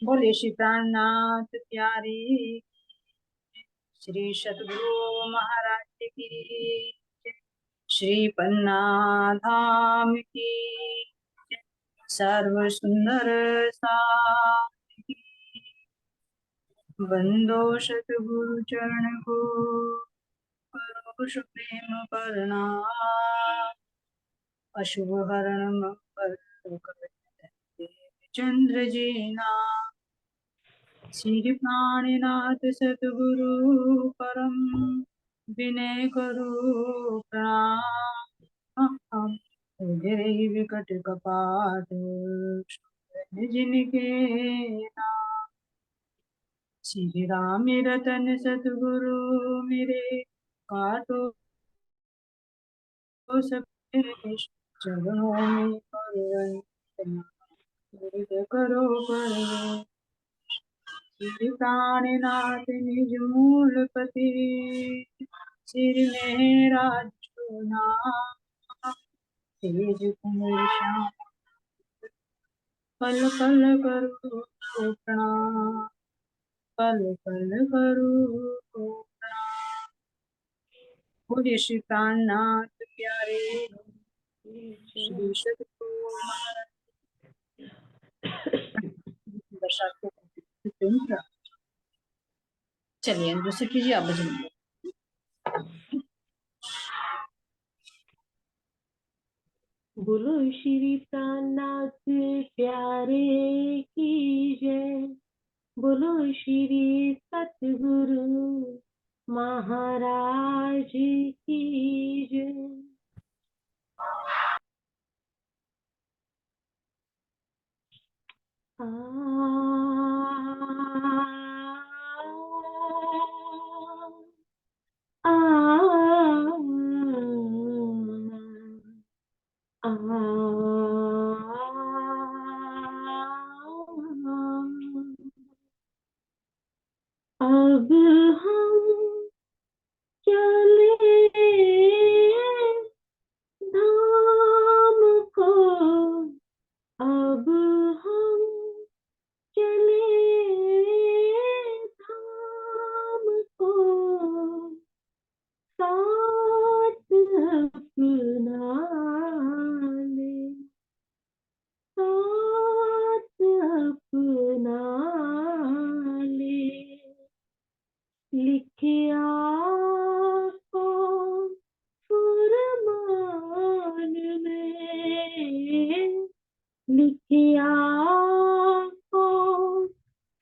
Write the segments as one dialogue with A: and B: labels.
A: बोले श्री प्राणनाथ प्यारी, श्री सद्गुरु महाराज की, श्री पन्ना धाम की, सर्व सुंदर सा बंदो सतगुरु चरण को, करो प्रेम करना, अशुभ हरण मंगल चंद्र जीना। श्री प्राणनाथ सतगुरु परम विनय करो प्रणाम। हृदय विकट कपाट जिनके नाम, श्री राम रतन सतगुरु मेरे काटो सबके चरणों में करो पर श्री प्राणनाथ निज मूल पति, सिर मेरा चूना तेज कुंवर श्याम, पल पल करो प्रणाम, पल पल करो प्रणाम। बोलिए श्री प्राणनाथ प्यारे, श्री सतगुरु महाराज दशा को चलिए अंदर से कीजिए आप भजन।
B: बोलो श्री प्राणनाथ प्यारे की जय। बोलो श्री सतगुरु महाराज की जय। आ, आ, आ, अब हम चले धाम को, अब हम चले धाम को, साथ अपना ले, साथ अपना ले। लिखिया को फुरमान में, लिखिया को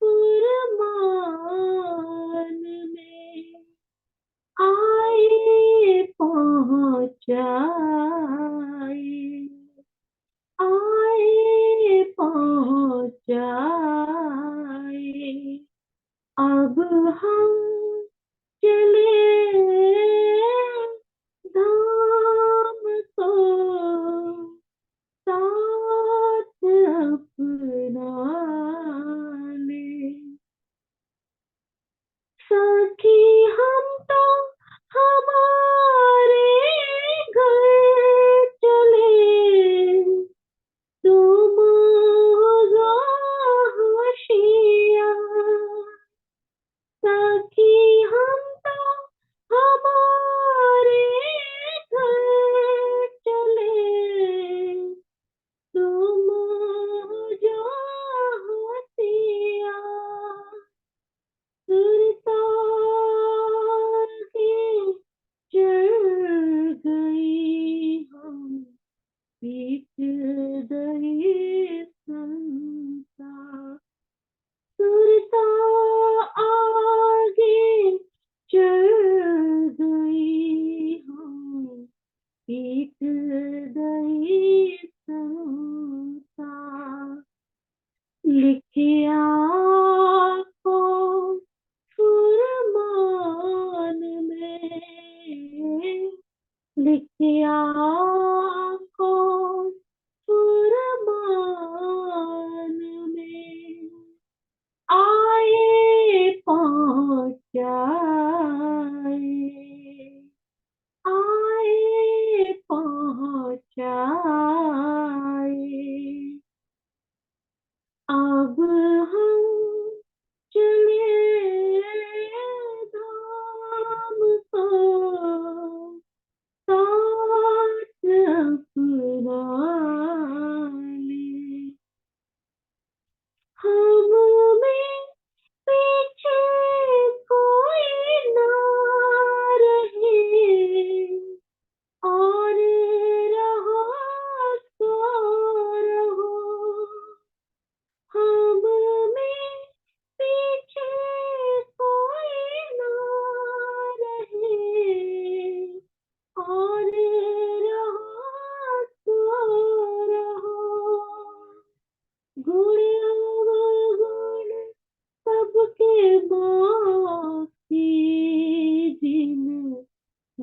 B: फुरमान में, आए पहुँचाए, आए पहुँचाए। अब हम चले धाम को, साथ अपना ले। सखी हम तो हमारे घर चले, तुम हो होशियार। सखी हम तो हमारे घर चले, तुम जो होशियार। सुरताल के चढ़ गई हम, पीट गई संसार। सुरता आगे चढ़ गई हम, पीट गई संसार। लिखिया को फुरमान में, लिखिया को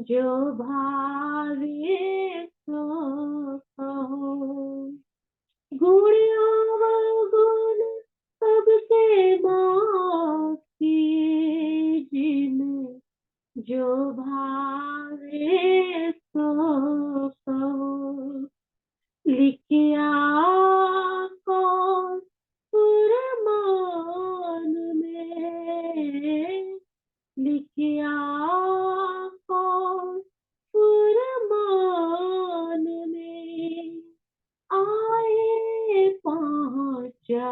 B: जो भावे सो कहो। गुण अवगुण सबके बाकी, जिन जो भावे सो कहो। लिखिया कौन पुरमान में, लिखिया कौन पुरमान में, आए पहुँचाए,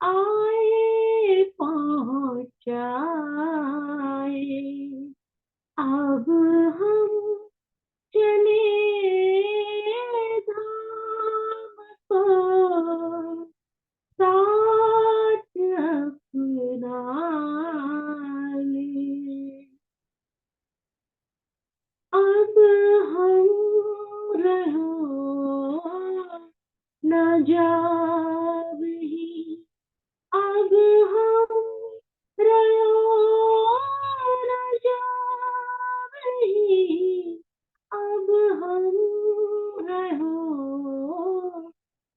B: आए पहुँचाए। अब हम चले धाम को, साथ अपना ले। अब हम रहो न जावही, अब हम रहो न जावही, अब हम रहो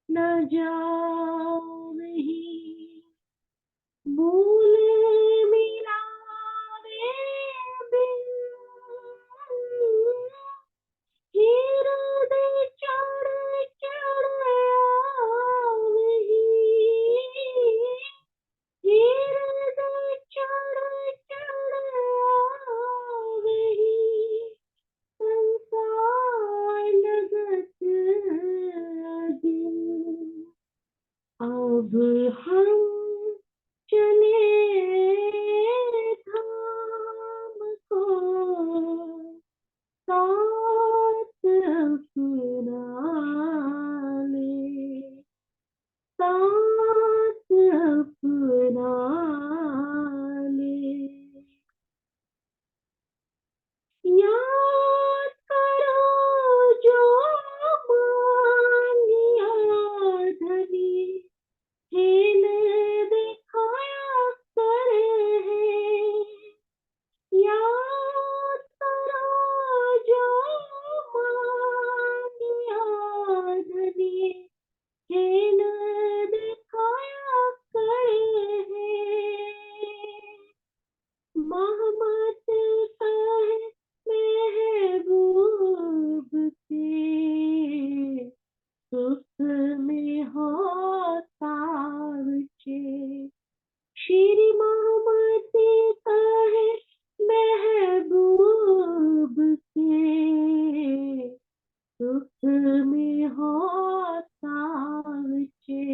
B: न जावही। भूल मिलावे बिन, हृदय चढ़ चढ़ आवही, हृदय चढ़ चढ़ आवही। संसार लगत अदिन, अब हम चले धाम को, साथ अपना ले, साथ अपना ले। याद करो जो मांगिया धनी, खेल दिखाया करे है। याद करो जो मांगिया धनी, खेल दिखाया करे है। मोहम्मद कहे महबूब के, सुख में हो सावचे। श्री मोहम्मद कहे महबूब के, सुख में हो सावचे।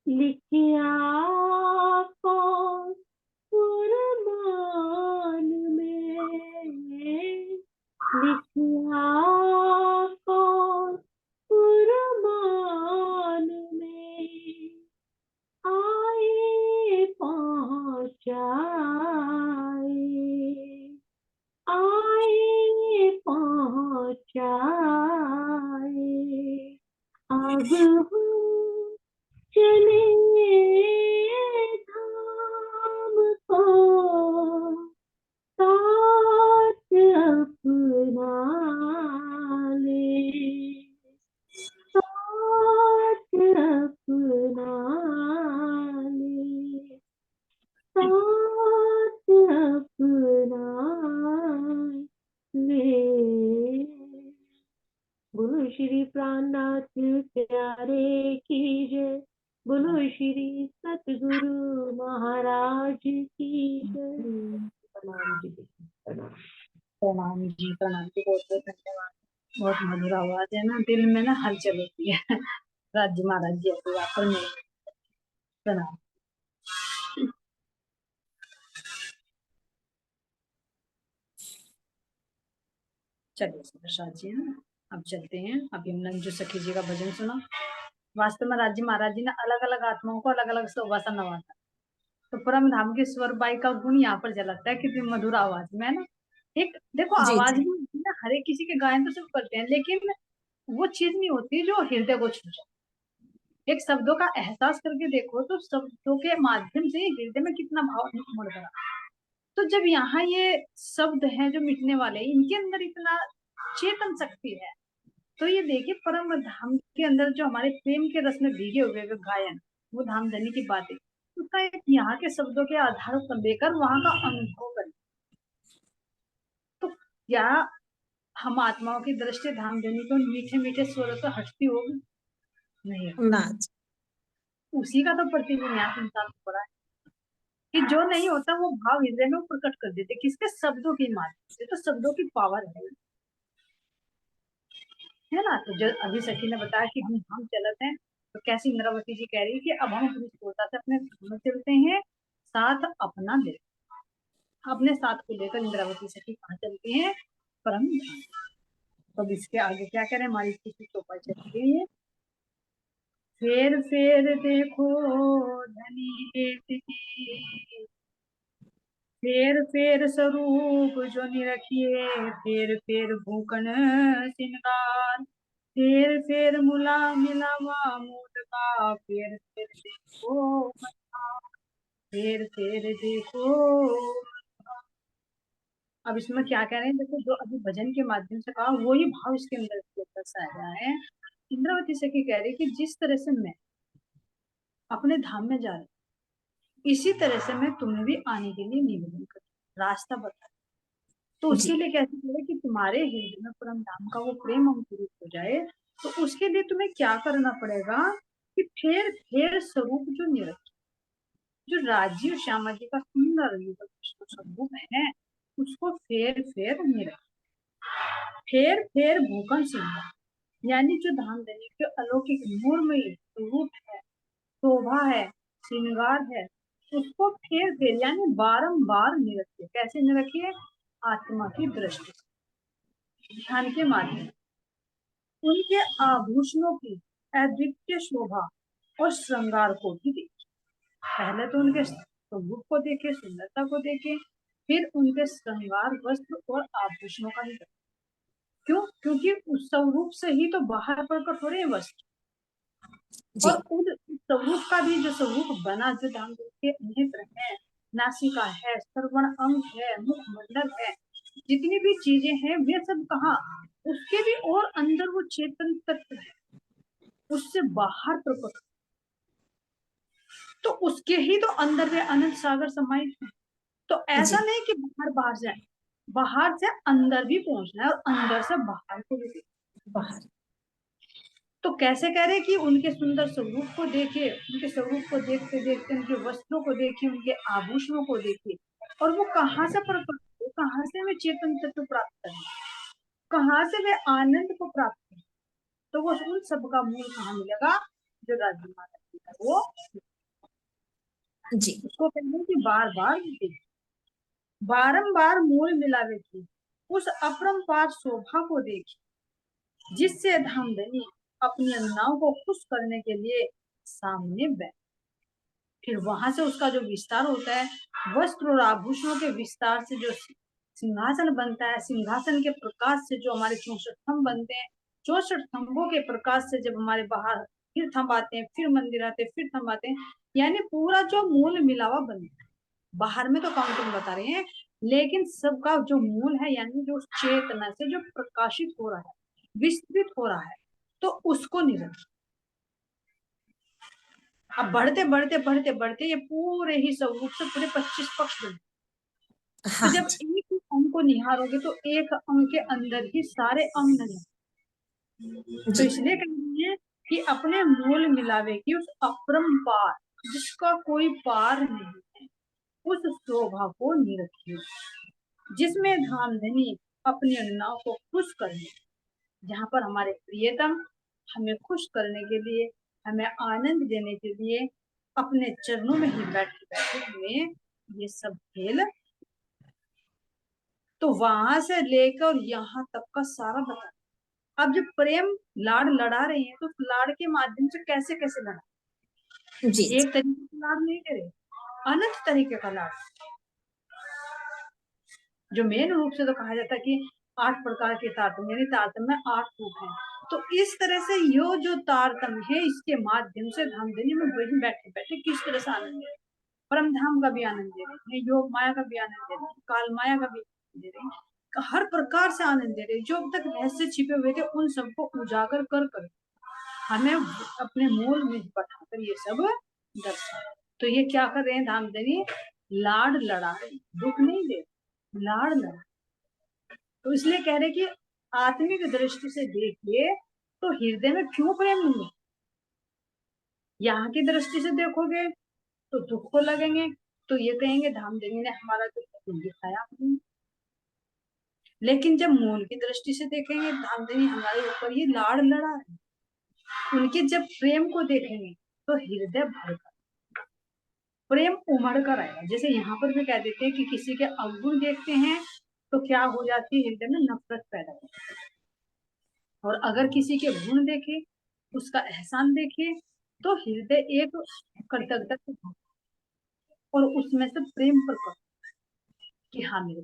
B: लिखिया कौन पुरमान में, लिखिया कौन पुरमान में, आए पहुँचाए, आए पहुँचाए। अब हम चले धाम को, साथ अपना ले, साथ अपना ले, साथ अपना ले। बोलो श्री प्राणनाथ प्यारे की जय, बोलो श्री सतगुरु महाराज की जय। प्रणाम जी, प्रणाम।
A: प्रणाम जी, प्रणाम जी, बहुत बहुत धन्यवाद। बहुत मधुर आवाज है ना, दिल में ना हलचल होती है। राज्य महाराज जी ऐसे यहाँ पर मिले। प्रणाम। चलिए प्रसाद जी, है ना, अब चलते हैं। अभी हमने जो सखी जी का भजन सुना, वास्तव में राज्य महाराज जी ने अलग अलग आत्माओं को अलग अलग सुवासन नवाजा। तो परम धाम की स्वर बाई का गुण यहाँ पर झलकता है, कितनी मधुर आवाज में ना। एक देखो
C: जी
A: आवाज
C: जी
A: भी ना, हर एक किसी के गायन तो सब करते हैं, लेकिन वो चीज नहीं होती जो हृदय को छू जाए। एक शब्दों का एहसास करके देखो तो शब्दों के माध्यम से हृदय में कितना भाव उमड़ रहा है। तो जब यहाँ ये शब्द हैं जो मिटने वाले, इनके अंदर इतना चेतन शक्ति है, तो ये देखिए परम धाम के अंदर जो हमारे प्रेम के रस में भीगे हुए गायन, वो धामधनी की बातें, उसका एक यहाँ के शब्दों के आधार पर लेकर वहां का अनुभव करें। तो क्या हम आत्माओं की दृष्टि धामधनी को मीठे मीठे स्वरों से हटती होगी? नहीं,
B: ना।
A: उसी का तो प्रतिविन्यास इंसान को पड़ा है कि जो नहीं होता वो भाव हृदय में प्रकट कर देते, किसके? शब्दों के माध्यम से। तो शब्दों की पावर है ना। तो जो अभी सखी ने बताया कि हम चलते हैं, तो कैसी इंद्रावती जी कह रही है कि अब हम अपनी स्थूलता से अपने धाम में चलते हैं, साथ अपना ले, अपने साथ को लेकर इंद्रावती सखी कहाँ चलती है? परम धाम। तो इसके आगे क्या करें, हमारी किसी चौपाई चल रही है। फेर देखो धनी के, फेर स्वरूप जो निरखिए, फेर भूकन सिंगार, फेर मुला मिलावा मूड का, फेर देखो मथा, फेर देखो। अब इसमें क्या कह रहे हैं, देखो जो अभी भजन के माध्यम से कहा वही भाव इसके अंदर दर्शाया है। इंद्रावती सखी कह रही कि जिस तरह से मैं अपने धाम में जा रही, इसी तरह से मैं तुम्हें भी आने के लिए निवेदन कर, रास्ता बता। तो उसके लिए कैसे करे कि तुम्हारे हृदय में परम धाम का वो प्रेम अंकुरित हो जाए। तो उसके लिए तुम्हें क्या करना पड़ेगा कि फेर स्वरूप जो निरख, जो राजीव श्यामा जी का सुंदर स्वरूप है, उसको फेर निरख, फेर भूखन सिंह, यानी जो धामधनी के अलौकिक मूर्मयी रूप है, शोभा है, श्रृंगार है, उसको फेर यानी बारंबार निरखिए। कैसे निरखिए? आत्मा की दृष्टि, ध्यान के माध्यम, उनके आभूषणों की अद्वितीय शोभा और श्रृंगार को भी देखिए। पहले तो उनके स्वरूप को देखे, सुंदरता को देखे, फिर उनके श्रृंगार, वस्त्र और आभूषणों का ही देखे। क्यों? क्योंकि उस स्वरूप से ही तो बाहर प्रकट हो रहे हैं वस्त्र, और उन स्वरूप का भी जो स्वरूप बना, जो धामधनी के नेत्र है, नासिका है, श्रवण अंग है, मुख मंडल है, जितनी भी चीजें हैं वे सब कहा, उसके भी और अंदर वो चेतन तत्व है, उससे बाहर प्रकट, तो उसके ही तो अंदर वे अनंत सागर समाहित है। तो ऐसा नहीं कि बाहर बाहर जाए, बाहर से अंदर भी पहुंचना है और अंदर से बाहर को भी बाहर। तो कैसे कह रहे कि उनके सुंदर स्वरूप को देखे, उनके स्वरूप को देखते देखते उनके वस्त्रों को देखे, उनके आभूषणों को देखे, और वो कहाँ से प्रकट हो, कहाँ से वे चेतन तत्व प्राप्त करें, कहाँ से वे आनंद को प्राप्त करें। तो वो उन सब का मूल कहाँ मिलेगा? जो राज्य माता जी का वो जी, उसको कहते कि बार बार बारंबार मूल मिलावे की उस अपरंपार शोभा को देखी, जिससे धामधनी अपनी अन्नाओं को खुश करने के लिए सामने बैठ, फिर वहां से उसका जो विस्तार होता है, वस्त्र और आभूषणों के विस्तार से जो सिंहासन बनता है, सिंहासन के प्रकाश से जो हमारे 64 स्तंभ बनते हैं, 64 स्तंभों के प्रकाश से जब हमारे बाहर फिर थंब आते हैं, फिर मंदिर आते हैं, फिर थंब आते हैं, यानी पूरा जो मूल मिलावा बनता है। बाहर में तो काउंटिंग बता रहे हैं, लेकिन सबका जो मूल है, यानी जो चेतना से जो प्रकाशित हो रहा है, विस्तृत हो रहा है, तो उसको नहीं रखा। अब बढ़ते बढ़ते बढ़ते बढ़ते ये पूरे ही स्वरूप से पूरे 25 पक्ष बने। तो जब एक ही अंग को निहारोगे तो एक अंग के अंदर ही सारे अंग नहीं, तो इसलिए कहते हैं कि अपने मूल मिलावे की उस अपरंपार, जिसका कोई पार नहीं है, उस शोभा को निरखिए, जिसमें धामधनी अपनी अन्नाओं को खुश करने, जहाँ पर हमारे प्रियतम हमें खुश करने के लिए, हमें आनंद देने के लिए अपने चरणों में ही बैठे बैठे हुए ये सब खेल, तो वहां से लेकर यहाँ तक का सारा बता। अब जब प्रेम लाड़ लड़ा रहे हैं, तो लाड़ के माध्यम से कैसे कैसे लड़ा, एक तरीके का लाड़ नहीं करे, अनंत तरीके का लाड़, जो मेन रूप से तो कहा जाता है कि 8 प्रकार के तारतम्य, यानी तारतम्य में 8 रूप है। तो इस तरह से यो जो तारतम्य है, इसके माध्यम से धामधनी में वही बैठे बैठे किस तरह से आनंद है। परम धाम का भी आनंद दे रहे हैं, योग माया का भी आनंद दे रहे हैं, काल माया का भी आनंद दे रहे हैं, हर प्रकार से आनंद दे रहे हैं। जो अब तक रहस्य छिपे हुए थे उन सबको उजागर कर कर हमें अपने मूल में बैठाकर ये सब दर्शा। तो ये क्या कर रहे हैं धामधनी, लाड लड़ा रहे, दुख नहीं दे, लाड लड़ा। तो इसलिए कह रहे कि आत्मिक दृष्टि से देखिए तो हृदय में क्यों प्रेम नहीं है। यहाँ की दृष्टि से देखोगे तो दुख को लगेंगे, तो ये कहेंगे धामधनी ने हमारा दुख दिखाया नहीं। लेकिन जब मूल की दृष्टि से देखेंगे धामधनी हमारे ऊपर ही लाड़ लड़ा है, उनके जब प्रेम को देखेंगे तो हृदय भरकर प्रेम उमड़ कर आएगा। जैसे यहाँ पर भी कह देते हैं कि किसी के अवगुण देखते हैं तो क्या हो जाती है, हृदय में नफरत पैदा होती है, और अगर किसी के गुण देखे, उसका एहसान देखे, तो हृदय एक कृतज्ञता से और उसमें से प्रेम प्रकट कि हाँ मेरे।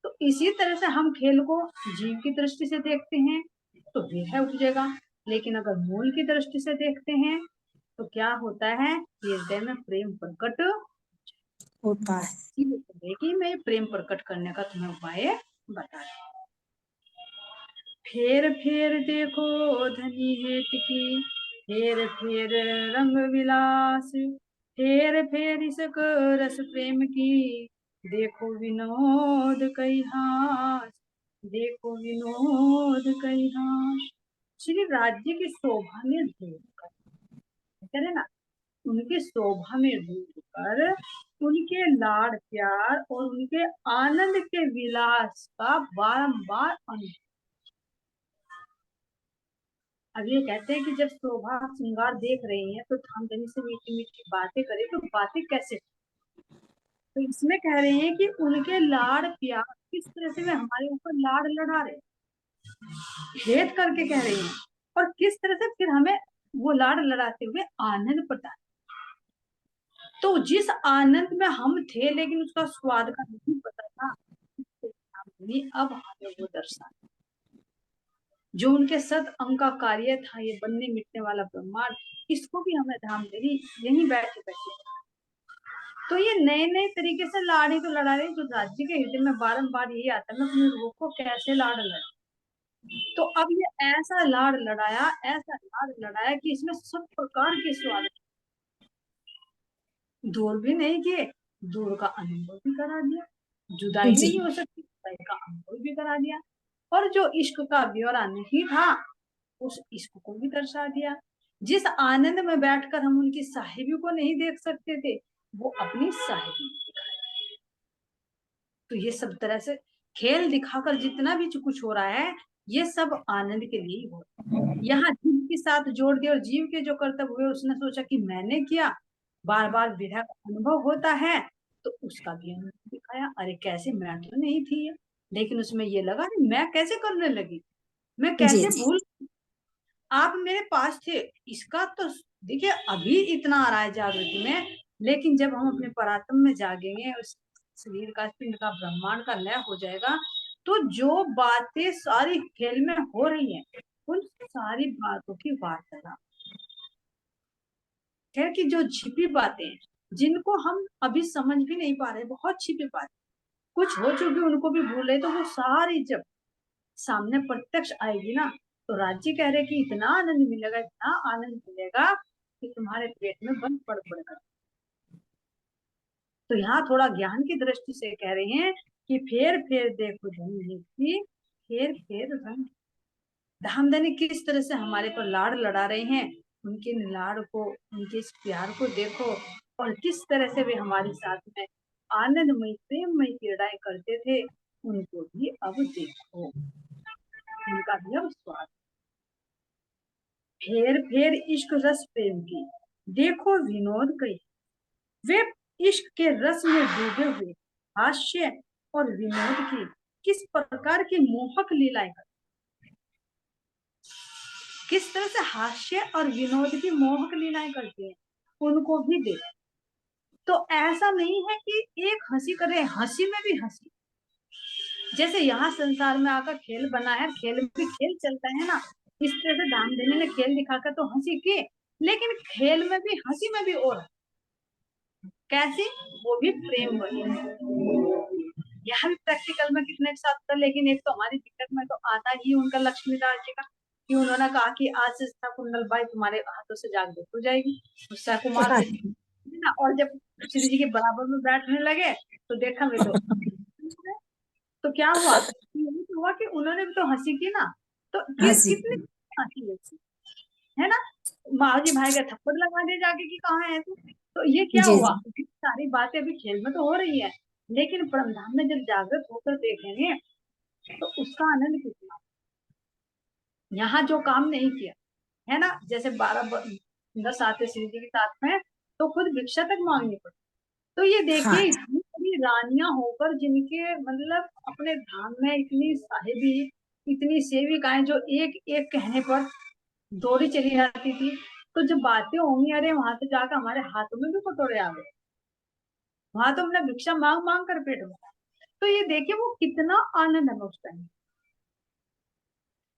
A: तो इसी तरह से हम खेल को जीव की दृष्टि से देखते हैं तो विरह उपजेगा, लेकिन अगर मूल की दृष्टि से देखते हैं तो क्या होता है, हृदय में प्रेम प्रकट
C: होता है।
A: कि मैं प्रेम प्रकट करने का तुम्हें उपाय बता रही। फेर फेर देखो धनी हेत की, फेर फेर रंग विलास, फेर फेर इसक रस प्रेम की, देखो विनोद कई हास, देखो विनोद कई हास। श्री राज्य की शोभा में डूब कर ना, उनकी शोभा में डूब कर उनके लाड़ प्यार और उनके आनंद के विलास का बारंबार अनुभव। अब ये कहते हैं कि जब शोभा श्रृंगार देख रही हैं तो धामधनी से मीठी मीठी बातें करे तो बातें कैसे। तो इसमें कह रहे हैं कि उनके लाड़ प्यार किस तरह से वे हमारे ऊपर लाड़ लड़ा रहे, भेद करके कह रही हैं, और किस तरह से फिर हमें वो लाड़ लड़ाते हुए आनंद प्रदान। तो जिस आनंद में हम थे लेकिन उसका स्वाद का नहीं पता था, अब हमें वो दर्शा जो उनके सत अंग का कार्य था, ये बनने मिटने वाला ब्रह्मांड, इसको भी हमें धामधनी यहीं बैठे बैठे। तो ये नए नए तरीके से लाड़ी तो लड़ा रहे, जो राज्य के हृदय में बारंबार यही आता है, मैं अपने रूप को कैसे लाड़ लड़ा। तो अब ये ऐसा लाड़ लड़ाया, ऐसा लाड़ लड़ाया कि इसमें सब प्रकार के स्वाद, दूर भी नहीं किए, दूर का अनुभव भी करा दिया, जुदाई नहीं हो सकती जुदाई का अनुभव भी करा दिया, और जो इश्क का ब्यौरा नहीं था उस इश्क को भी दर्शा दिया। जिस आनंद में बैठकर हम उनकी साहिबी को नहीं देख सकते थे, वो अपनी साहिबी दिखाई। तो ये सब तरह से खेल दिखाकर जितना भी कुछ हो रहा है, ये सब आनंद के लिए ही हो रहा है। यहाँ जीव के साथ जोड़ दिया, और जीव के जो कर्तव्य हुए उसने सोचा कि मैंने किया, बार बार विरह का अनुभव होता है तो उसका भी अनुभव दिखाया। अरे कैसे, मैं तो नहीं थी, लेकिन उसमें ये लगा मैं कैसे करने लगी, मैं कैसे भूल, आप मेरे पास थे। इसका तो देखिए अभी इतना आ रहा है जागृति में, लेकिन जब हम अपने परात्म में जागेंगे, उस शरीर का पिंड का ब्रह्मांड का लय हो जाएगा, तो जो बातें सारी खेल में हो रही हैं उन सारी बातों की वार्तालाप, खैर की जो छिपी बातें जिनको हम अभी समझ भी नहीं पा रहे, बहुत छिपी बातें कुछ हो चुकी उनको भी भूल रहे, तो वो सारी जब सामने प्रत्यक्ष आएगी ना, तो राज्य कह रहे कि इतना आनंद मिलेगा, इतना आनंद मिलेगा कि तुम्हारे पेट में बंद पड़ पड़ेगा। तो यहाँ थोड़ा ज्ञान की दृष्टि से कह रहे हैं कि फेर फेर देखो धनी की, फेर फेर रंग। धामधनी किस तरह से हमारे पर लाड़ लड़ा रहे हैं, उनके लाड़ को, उनके इस प्यार को देखो, और किस तरह से वे हमारे साथ में आनंदमय प्रेममय क्रीड़ाएं करते थे, उनको भी अब देखो, उनका भी अब स्वाद। फेर फेर इश्क रस प्रेम की, देखो विनोद कई, वे इश्क के रस में डूबे हुए हास्य और विनोद की किस प्रकार की मोहक लीलाएं करते, किस तरह से हास्य और विनोद की मोहक लीलाएं करते हैं, उनको भी देख। तो ऐसा नहीं है कि एक हंसी करे, हंसी में भी हंसी, जैसे यहाँ संसार में आकर खेल बना है, खेल में भी खेल चलता है ना, इस तरह से धामधनी ने खेल दिखाकर तो हंसी की, लेकिन खेल में भी हंसी में भी और कैसी? वो भी प्रेम वही। यह भी प्रैक्टिकल में कितने के साथ था, लेकिन एक तो हमारी दिक्कत में तो आता ही उनका लक्ष्मीदास जी का, कि उन्होंने कहा कि आज से कुंडल बाई तुम्हारे हाथों से जागृत हो जाएगी, उषा कुमार से ना। और जब श्री जी के बराबर में बैठने लगे तो देखा मैं तो क्या हुआ? यही तो हुआ कि उन्होंने भी तो हंसी की ना, तो
C: हंसी
A: कितनी हंसी होती है ना। माओजी भाई का थप्पड़ लगा दे जाके कि कहाँ है तू। तो ये क्या
C: जी
A: हुआ?
C: जी
A: सारी बातें अभी खेल में तो हो रही है, लेकिन परमधाम में जब जागृत होकर देखेंगे तो उसका आनंद कितना। यहाँ जो काम नहीं किया है ना, जैसे 12 आते श्री जी के साथ में, तो खुद भिक्षा तक मांगनी पड़ी। तो ये देखिए
C: हाँ
A: इतनी बड़ी रानियां होकर जिनके मतलब अपने धाम में इतनी साहिबी, इतनी सेविकाएं जो एक एक कहने पर दौड़ी चली जाती थी। तो जब बातें होंगी, अरे वहां से जाकर हमारे हाथों में भी कटोरे आ गए, वहां तो हमने भिक्षा मांग मांग कर पेट भरा। तो ये देखिए वो कितना आनंद है उस टाइम।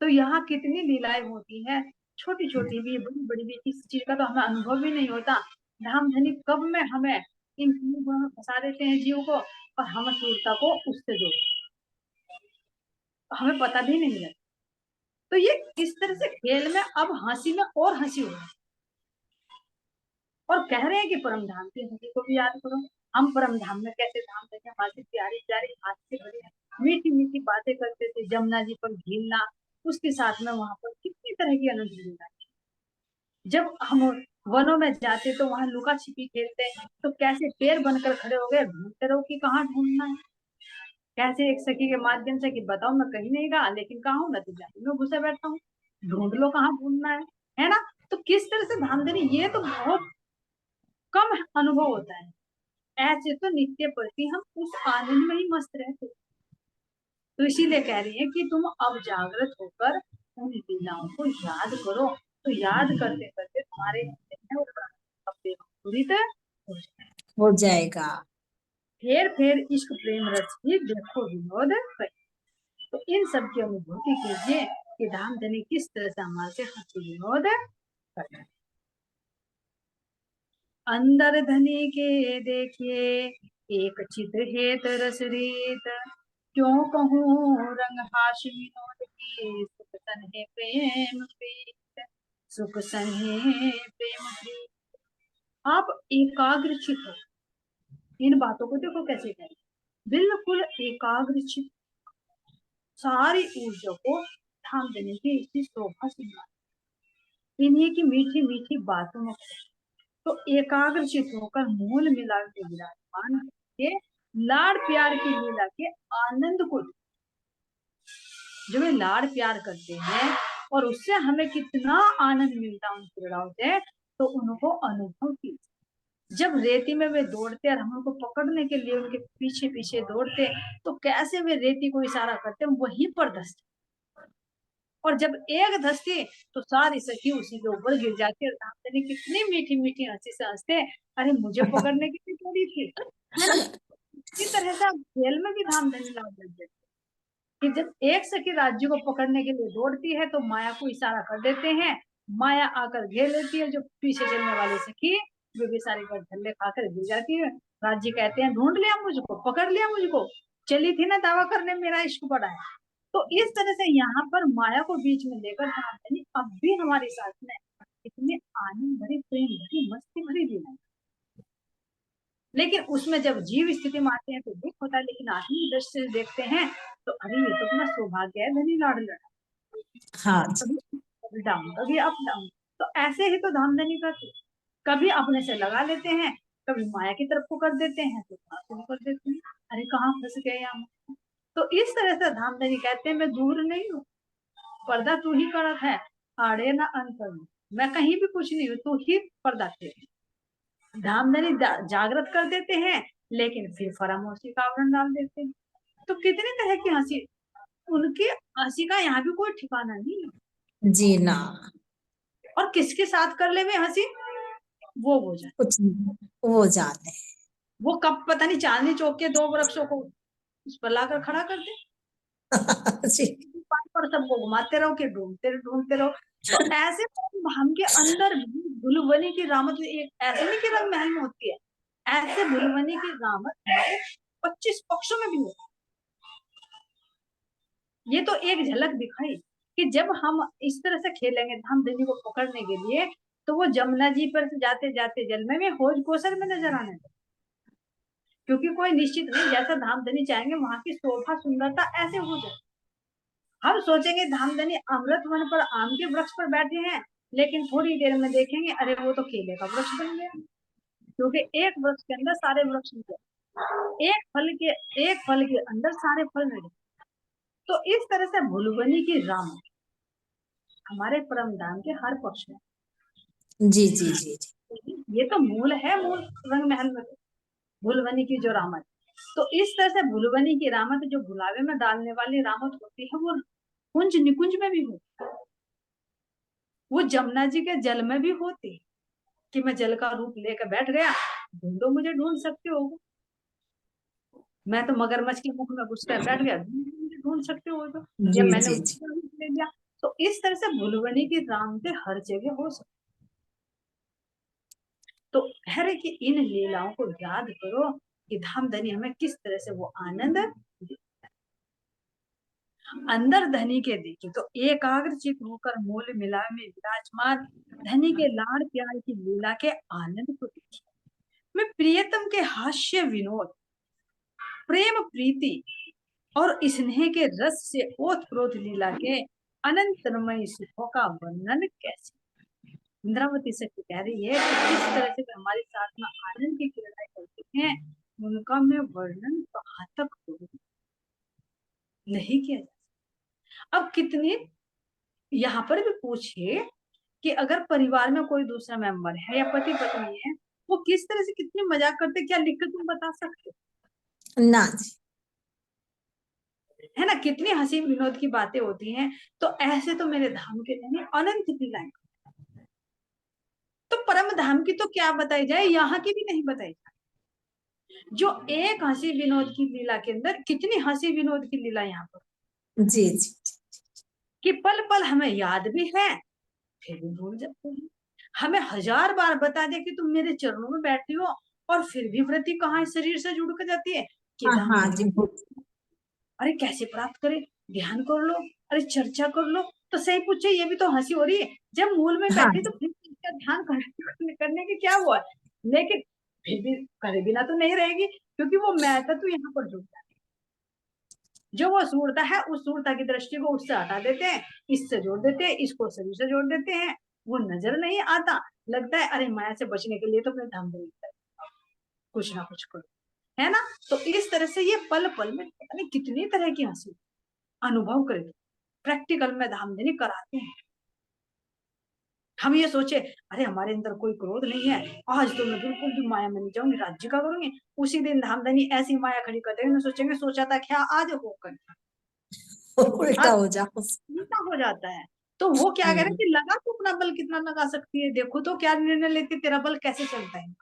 A: तो यहाँ कितनी लीलाएं होती हैं, छोटी छोटी भी बड़ी बड़ी भी, इस चीज का तो हमें अनुभव भी नहीं होता। धाम धनी कब में हमें इन तीनों गुणों में फंसा देते हैं जीव को, और हम सूरता को उससे जोड़, हमें पता भी नहीं लगता। तो ये इस तरह से खेल में अब हंसी में और हंसी हो रही है, और कह रहे हैं कि परम धाम की हंसी को भी याद करो। हम परम धाम में कैसे धाम देते, हमारी प्यारी प्यारी हाथ से भरी मीठी मीठी बातें करते थे, जमुना जी पर झीलना, उसके साथ में वहां पर कितनी तरह की आनंद लीला। जब हम वनों में जाते तो वहां लुका छिपी खेलते, तो कैसे पेड़ बनकर खड़े हो गए, ढूंढते रहो कि कहाँ ढूंढना है। कैसे एक सखी के माध्यम से कि बताओ मैं कहीं नहीं गया, लेकिन कहा हूँ, मैं तो जाली में घुसे बैठा हूँ, ढूंढ लो कहाँ ढूंढना है ना। तो किस तरह से धामधनी, ये तो बहुत कम अनुभव होता है। ऐसे तो नित्य प्रति हम उस आनंद में ही मस्त रहते। तो इसीलिए कह रही है कि तुम अब जागृत होकर उन लीलाओं को याद करो। तो याद करते करते तुम्हारे पूरी तरह हो जाए।
C: हो जाएगा।
A: फिर इश्क प्रेम रस की देखो विनोद कहीं। तो इन सब की अनुभूति कीजिए कि धामधनी किस तरह से हमारे से हंसी विनोद करता है। अंदर धनी के देखिए एक चित्र है तरस रीत, क्यों कहूँ रंग हाश विनोद की, सुख सन्हे प्रेम प्रीत, सुख सन्हे प्रेम प्रीत। आप एकाग्रचित हो, इन बातों को देखो कैसे करें, बिल्कुल एकाग्रचित, सारी ऊर्जा को थाम देने की इसी शोभा से, इन्हीं की मीठी मीठी बातों में तो एकाग्रचित होकर मूल मिला के विराजमान के लाड़ प्यार की लीला के आनंद को, जो वे लाड़ प्यार करते हैं और उससे हमें कितना आनंद मिलता है उन क्रीड़ाओं से, तो उनको अनुभव की। जब रेती में वे दौड़ते और हम उनको पकड़ने के लिए उनके पीछे पीछे दौड़ते, तो कैसे वे रेती को इशारा करते वहीं पर धसते, और जब एक धसती तो सारी सखी उसी के ऊपर गिर जाती, और धामधनी कितनी मीठी मीठी हंसी से हंसते, अरे मुझे पकड़ने की भी थोड़ी थी, है ना। इसी तरह से आप खेल में भी धामधनी ला देते कि जब एक सखी राज्य को पकड़ने के लिए दौड़ती है तो माया को इशारा कर देते हैं, माया आकर घेर लेती है, जो पीछे चलने वाली सखी वे बेचारी पर झल्ले खाकर गिर जाती है। राज्य कहते हैं ढूंढ लिया मुझको, पकड़ लिया मुझको, चली थी ना दावा करने मेरा इश्क बड़ा है। तो इस तरह से यहाँ पर माया को बीच में लेकर धामधनी अब भी हमारे साथ में इतनी आनंद भरी प्रेम भरी मस्ती भरी दी है। लेकिन उसमें जब जीव स्थिति में आते हैं तो दुख होता है, लेकिन आत्मिक दृष्टि से देखते हैं तो अरे ये तो अपना सौभाग्य है, धनी लाड़ लड़ा,
C: हाँ
A: कभी डाउन कभी अप डाउन। तो ऐसे ही तो धामधनी करते, कभी अपने से लगा लेते हैं, कभी माया की तरफ को कर देते हैं, तो कर देते हैं, अरे कहाँ फंस गए हम। तो इस तरह से धामधनी कहते हैं मैं दूर नहीं हूँ, पर्दा तू ही करत है, आड़े ना अंतर में, मैं कहीं भी कुछ नहीं हूँ, तू ही पर्दा थे। धामधनी जागृत कर देते हैं, लेकिन फिर फरामोशी का आवरण डाल देते हैं। तो कितनी तरह की हंसी, उनकी हंसी का यहाँ भी कोई ठिकाना नहीं है।
C: जी ना,
A: और किसके साथ कर ले वे हंसी, वो जाए,
C: कुछ नहीं वो जाते हैं।
A: वो कब पता नहीं चांदनी चौक के 2 वृक्षों को उस पर लाकर खड़ा कर दे,
C: जी
A: पर सबको घुमाते रहो कि ढूंढते ढूंढते रहो। तो ऐसे हम के अंदर भी धुलवनी की रामत एक ऐसे नहीं कि रंग महल में होती है, ऐसे भुलवनी की रामत हमारे 25 पक्षों में भी होता है। ये तो एक झलक दिखाई कि जब हम इस तरह से खेलेंगे धामधनी को पकड़ने के लिए, तो वो जमुना जी पर से जाते जाते जल में हौज कोसर में नजर आने लगे। क्योंकि कोई निश्चित नहीं, जैसा धामधनी चाहेंगे वहां की शोभा सुंदरता ऐसे हो जाए। हम सोचेंगे धामधनी अमृत वन पर आम के वृक्ष पर बैठे हैं, लेकिन थोड़ी देर में देखेंगे अरे वो तो केले का वृक्ष बन गया। क्योंकि एक वृक्ष के अंदर सारे वृक्ष निकले, एक फल के अंदर सारे फल निकले। तो इस तरह से भुलवनी की राम हमारे परम धाम के हर पक्ष में।
C: जी जी जी जी।
A: ये तो मूल है, मूल रंग महल में भुलवनी की जो रामत। तो इस तरह से भुलवनी की रामत जो भुलावे में डालने वाली रामत होती है, वो कुंज निकुंज में भी होती है, वो जमुना जी के जल में भी होती है कि मैं जल का रूप लेकर बैठ गया, ढूंढो मुझे ढूंढ सकते हो। मैं तो मगरमच्छ के मुख में घुस कर बैठ गया, मुझे ढूंढ सकते हो तो, या
C: जी
A: मैंने
C: जी जी।
A: उसका रूप ले लिया। तो इस तरह से भुलवनी की राम पे हर जगह हो सकती। तो हर की इन लीलाओं को याद करो कि धामधनी हमें किस तरह से वो आनंद अंदर धनी के देखे। तो एकाग्र चित होकर मूल मिला में विराजमान धनी के लाड़ प्यार की लीला के आनंद को देखिए। मैं प्रियतम के हास्य विनोद, प्रेम प्रीति और स्नेह के रस से ओत प्रोत लीला के अनंतमय सुखों का वर्णन कैसे। इंद्रावती से कह रही है कि जिस तरह से हमारे साथ में आनंद की क्रीड़ाएं करते हैं, उनका मैं वर्णन कहाँ तक करूं, नहीं किया जा। अब कितनी यहाँ पर भी पूछिए कि अगर परिवार में कोई दूसरा मेंबर है या पति पत्नी है, वो किस तरह से कितनी मजाक करते, क्या लिख कर तुम बता सकते हो?
C: ना जी।
A: है ना, कितनी हंसी विनोद की बातें होती हैं। तो ऐसे तो मेरे धाम के नहीं अनंत की लाइन। तो परम धाम की तो क्या बताई जाए, यहाँ की भी नहीं बताई जाए। जो एक हंसी विनोद की लीला के अंदर कितनी हंसी विनोद की लीला यहाँ पर
C: जी जी
A: कि पल पल हमें याद भी है, फिर भी भूल जाते हैं। हमें 1000 बार बता दे कि तुम मेरे चरणों में बैठी हो, और फिर भी वृत्ति कहाँ शरीर से जुड़ कर जाती है कि
C: हाँ हाँ जी।
A: अरे कैसे प्राप्त करें, ध्यान कर लो, अरे चर्चा कर लो। तो सही पूछे, ये भी तो हंसी हो रही है। जब मूल में
C: हाँ
A: बैठे तो फिर इसका ध्यान करने की क्या हुआ, लेकिन फिर भी करे बिना तो नहीं रहेगी, क्योंकि वो मैं तत्व यहाँ पर जुड़ता है। जो वो सूरता है, उस सूरता की दृष्टि को उससे हटा देते हैं, इससे जोड़ देते हैं, इसको शरीर से जोड़ देते हैं। वो नजर नहीं आता, लगता है अरे माया से बचने के लिए तो अपने धाम में कुछ ना कुछ करो, है ना। तो इस तरह से ये पल पल में पता नहीं कितनी तरह की हंसी अनुभव करें, प्रैक्टिकल में धामधनी कराते हैं। हम ये सोचे अरे हमारे अंदर कोई क्रोध नहीं है, आज तो मैं बिल्कुल भी माया में नहीं जाऊंगी, राज्य का करूंगी। उसी दिन धामधनी ऐसी माया खड़ी कर देंगे, सोचेंगे सोचा था क्या, आज होकर
C: उल्टा हो जाओ।
A: उल्टा हो जाता है। तो वो क्या कह रहे हैं कि लगा तो अपना बल कितना लगा सकती है, देखो तो क्या निर्णय लेती, तेरा बल कैसे चलता है।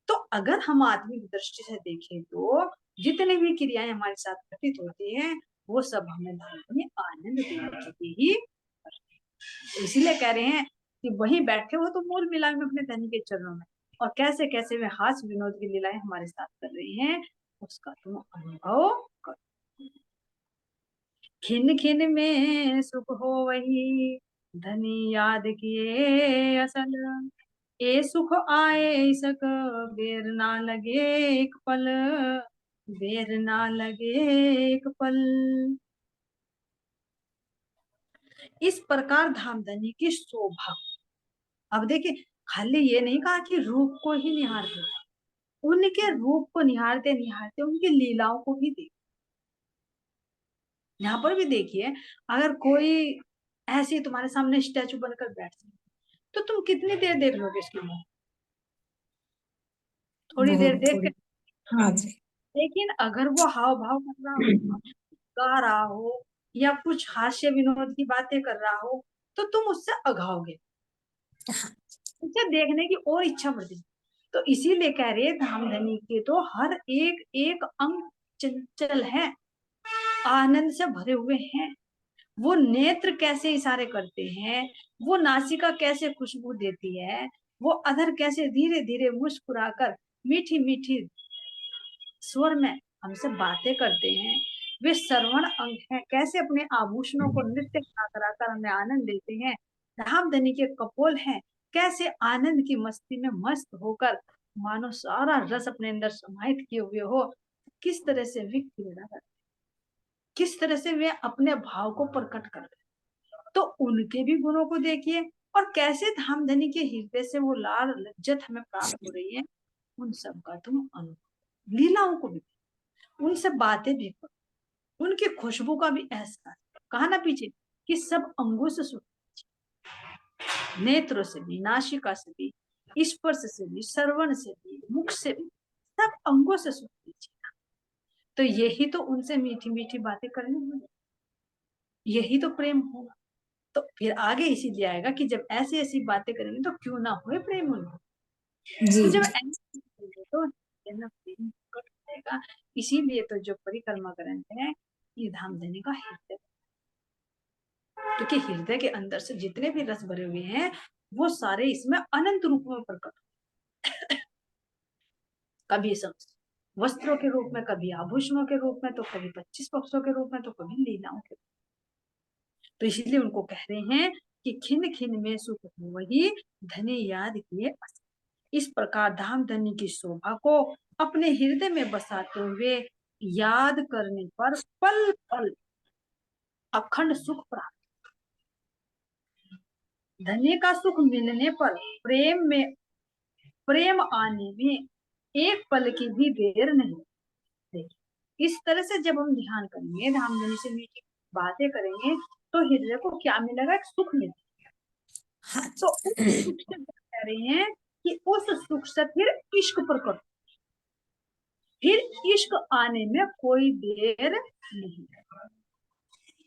A: तो अगर हम आत्मिक दृष्टि से देखें तो जितनी भी क्रियाएं हमारे साथ घटित होती हैं, वो सब हमें धामधनी आनंद देने की ही। इसीलिए कह रहे हैं कि वहीं बैठे हो तो मूल मिला में अपने धनी के चरणों में, और कैसे कैसे वे हास्य विनोद की लीलाएं हमारे साथ कर रही हैं, उसका तुम अनुभव करो। खिन खिन में सुख हो वही धनी याद किए असल, ए सुख आए सक बेर ना लगे एक पल, बेर ना लगे एक पल। इस प्रकार धामधनी की शोभा। अब देखिए, खाली ये नहीं कहा कि रूप को ही निहारते, उनके रूप को निहारते निहारते उनकी लीलाओं को भी देखिए। यहाँ पर भी देखिए, अगर कोई ऐसे तुम्हारे सामने स्टैचू बनकर बैठ जाए, तो तुम कितनी देर देख लोगे इसकी मुंह, थोड़ी देर
C: बहुत
A: देख के।
C: थोड़ी। हाँ जी।
A: लेकिन अगर वो हाव भाव कर रहा हो, गा रहा हो, या कुछ हास्य विनोद की बातें कर रहा हो, तो तुम उससे अघाओगे, उसे देखने की और इच्छा बढ़ती। तो इसीलिए कह रहे धामधनी के तो हर एक एक अंग चंचल है, आनंद से भरे हुए हैं। वो नेत्र कैसे इशारे करते हैं, वो नासिका कैसे खुशबू देती है, वो अधर कैसे धीरे धीरे मुस्कुराकर मीठी मीठी स्वर में हमसे बातें करते हैं, वे श्रवण अंग हैं, कैसे अपने आभूषणों को नृत्य कराकर हमें आनंद देते हैं। धामधनी के कपोल हैं, कैसे आनंद की मस्ती में मस्त होकर मानो सारा रस अपने अंदर समाहित किए हुए हो, किस तरह से वे क्रीड़ा करते, किस तरह से वे अपने भाव को प्रकट करते। तो उनके भी गुणों को देखिए, और कैसे धामधनी के हृदय से वो लाल लज्जत हमें प्राप्त हो रही है, उन सब का तुम अनुभव, लीलाओं को भी, उनसे बातें भी करो, उनकी खुशबू का भी एहसास। कहा ना पीछे कि सब अंगों से सुख, नेत्रों से भी, नासिका से भी, स्पर्श से भी, श्रवण से भी, मुख से भी, सब अंगों से सुख लीजिए। तो यही तो उनसे मीठी मीठी बातें करनी होगी, यही तो प्रेम होगा। तो फिर आगे इसीलिए आएगा कि जब ऐसी ऐसी बातें करेंगे तो क्यों ना होए प्रेम उनको।
C: जी
A: तो जब
C: जी
A: ऐसे करेंगे तो ना प्रेम प्रकट होगा। इसीलिए तो जो परिक्रमा ग्रंथ है ये धामधनी का हृदय, क्योंकि हृदय के अंदर से जितने भी रस भरे हुए हैं वो सारे इसमें अनंत रूप में प्रकट, कभी सब वस्त्रों के रूप में, कभी आभूषणों के रूप में, तो कभी 25 पक्षों के रूप में, तो कभी लीलाओं के रूप में। तो इसलिए उनको कह रहे हैं कि खिन खिन में सुख हो वही धनी याद किए अस। इस प्रकार धाम धनी की शोभा को अपने हृदय में बसाते हुए याद करने पर पल पल अखंड सुख प्राप्त। धनी का सुख मिलने पर प्रेम आने में एक पल की भी देर नहीं। देखिए इस तरह से जब हम ध्यान करेंगे, धामधनी से मीठी बातें करेंगे, तो हृदय को क्या मिलेगा, एक सुख मिलेगा।
C: हाँ
A: तो उस
C: जी
A: सुख से कह रहे हैं कि उस सुख से फिर इश्क प्रकट, फिर इश्क आने में कोई देर नहीं।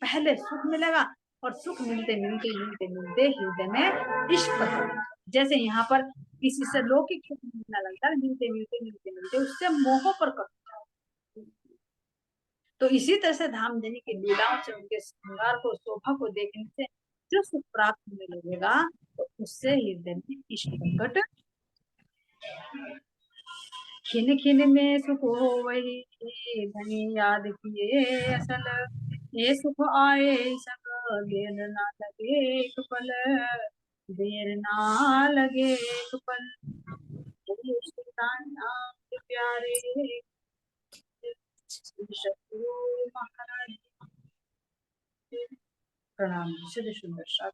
A: पहले सुख मिलेगा और सुख मिलते मिलते मिलते मिलते हृदय में इश्क प्रकट। जैसे यहाँ पर किसी से लौकिक सुख मिलना लगता है, मिलते मिलते मिलते मिलते उससे मोह प्रकट। तो इसी तरह से धामधनी की लीलाओं से, उनके श्रृंगार को, शोभा को देखने से जो सुख प्राप्त होने लगेगा, तो उससे हृदय में इश्क प्रकट। खिन खिन में सुख हो वही धनी याद किए असल, ये सुख आए सक देर ना लगे एक पल, देर ना लगे एक पल। बोलिए श्री राम नाम के प्यारे श्री सतगुरु महाराज प्रणाम। सुंदर सा